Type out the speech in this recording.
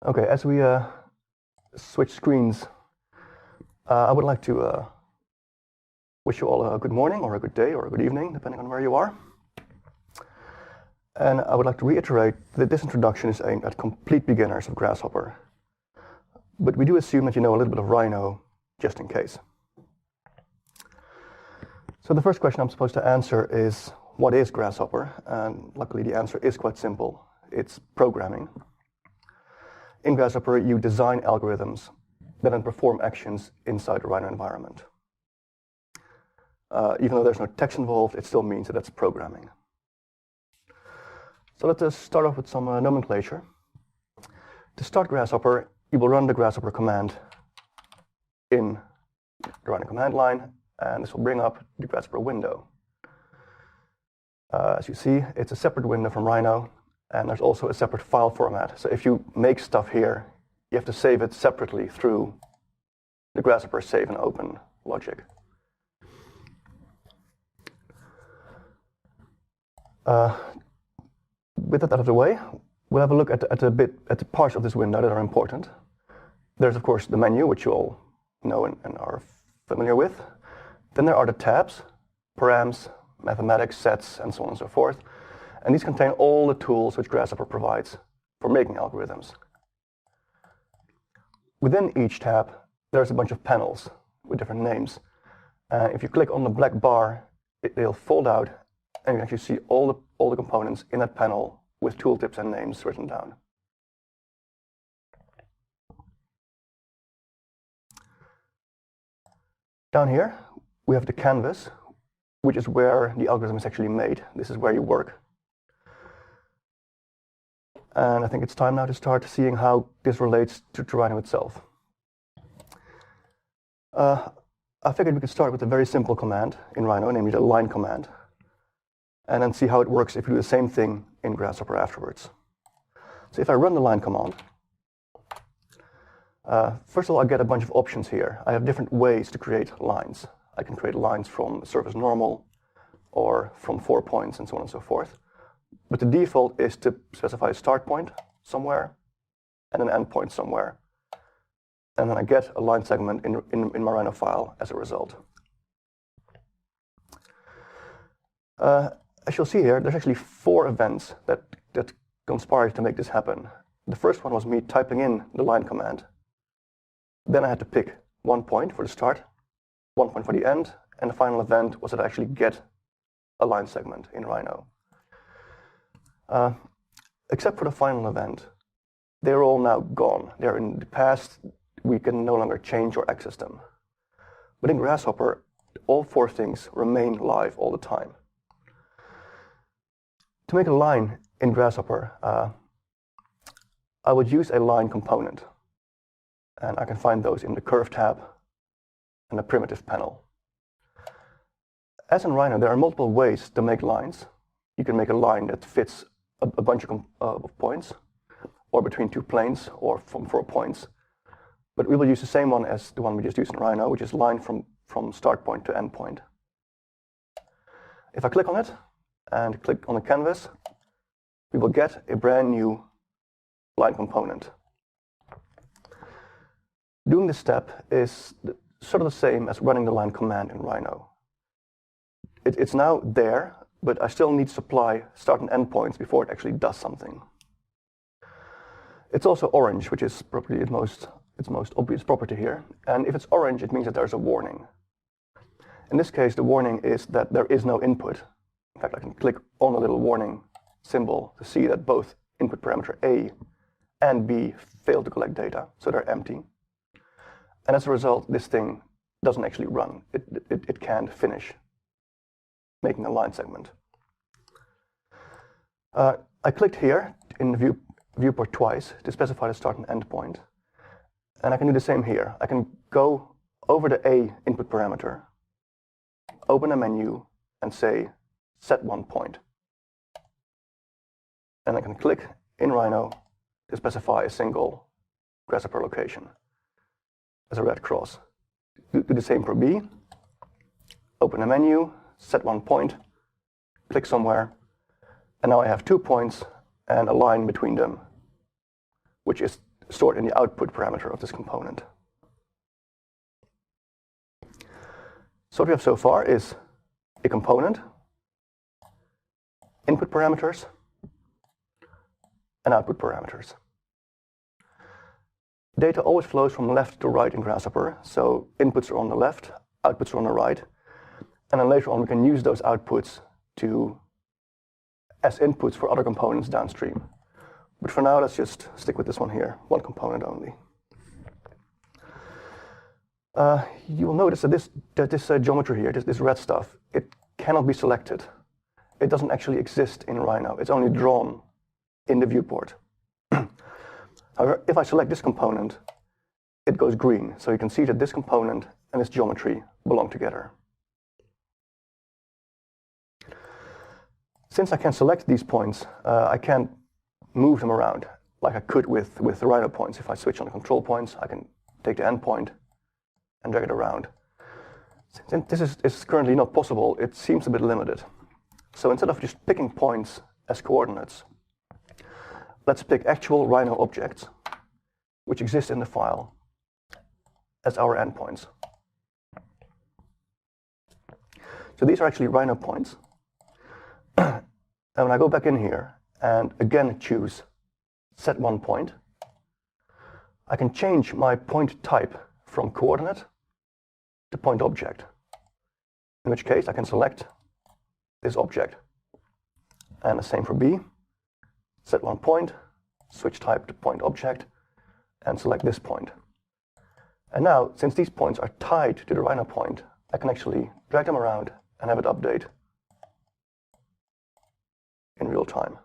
Okay, as we switch screens, I would like to wish you all a good morning or a good day or a good evening, depending on where you are. And I would like to reiterate that this introduction is aimed at complete beginners of Grasshopper. But we do assume that you know a little bit of Rhino, just in case. So the first question I'm supposed to answer is, what is Grasshopper? And luckily the answer is quite simple. It's programming. In Grasshopper, you design algorithms that then perform actions inside the Rhino environment. Even though there's no text involved, it still means that that's programming. So let us start off with some nomenclature. To start Grasshopper, you will run the Grasshopper command in the Rhino command line, and this will bring up the Grasshopper window. As you see, it's a separate window from Rhino, and there's also a separate file format. So if you make stuff here, you have to save it separately through the Grasshopper save and open logic. With that out of the way, we'll have a look at the parts of this window that are important. There's, of course, the menu, which you all know and are familiar with. Then there are the tabs, params, mathematics, sets, and so on and so forth. And these contain all the tools which Grasshopper provides for making algorithms. Within each tab, there's a bunch of panels with different names. If you click on the black bar, they'll fold out, and you can actually see all the components in that panel with tooltips and names written down. Down here, we have the canvas, which is where the algorithm is actually made. This is where you work. And I think it's time now to start seeing how this relates to Rhino itself. I figured we could start with a very simple command in Rhino, namely the line command, and then see how it works if you do the same thing in Grasshopper afterwards. So if I run the line command, first of all, I get a bunch of options here. I have different ways to create lines. I can create lines from surface normal or from 4 points and so on and so forth. But the default is to specify a start point somewhere and an end point somewhere. And then I get a line segment in my Rhino file as a result. As you'll see here, there's actually 4 events that conspired to make this happen. The first one was me typing in the line command. Then I had to pick 1 point for the start, 1 point for the end, and the final event was that I actually get a line segment in Rhino. Except for the final event, they're all now gone. They're in the past. We can no longer change or access them. But in Grasshopper, all 4 things remain live all the time. To make a line in Grasshopper, I would use a line component. And I can find those in the curve tab and the primitive panel. As in Rhino, there are multiple ways to make lines. You can make a line that fits a bunch of points, or between 2 planes, or from 4 points. But we will use the same one as the one we just used in Rhino, which is line from start point to end point. If I click on it and click on the canvas, we will get a brand new line component. Doing this step is sort of the same as running the line command in Rhino. It's now there, but I still need to supply start and end points before it actually does something. It's also orange, which is probably its most obvious property here. And if it's orange, it means that there's a warning. In this case, the warning is that there is no input. In fact, I can click on the little warning symbol to see that both input parameter A and B fail to collect data, so they're empty. And as a result, this thing doesn't actually run. It can't finish making a line segment. I clicked here in the viewport twice to specify the start and end point. And I can do the same here. I can go over the A input parameter, open a menu, and say, set 1 point. And I can click in Rhino to specify a single Grasshopper location as a red cross. Do the same for B, open a menu, set 1 point, click somewhere, and now I have 2 points and a line between them, which is stored in the output parameter of this component. So what we have so far is a component, input parameters, and output parameters. Data always flows from left to right in Grasshopper, so inputs are on the left, outputs are on the right, and then later on we can use those outputs as inputs for other components downstream. But for now, let's just stick with this one here, one component only. You will notice that this geometry here, this red stuff, it cannot be selected. It doesn't actually exist in Rhino. It's only drawn in the viewport. However, if I select this component, it goes green. So you can see that this component and this geometry belong together. Since I can select these points, I can't move them around like I could with the Rhino points. If I switch on the control points, I can take the endpoint and drag it around. Since this is currently not possible, it seems a bit limited. So instead of just picking points as coordinates, let's pick actual Rhino objects, which exist in the file, as our endpoints. So these are actually Rhino points. And when I go back in here and again choose set one point, I can change my point type from coordinate to point object, in which case I can select this object. And the same for B. Set one point, switch type to point object, and select this point. And now, since these points are tied to the Rhino point, I can actually drag them around and have it update in real time.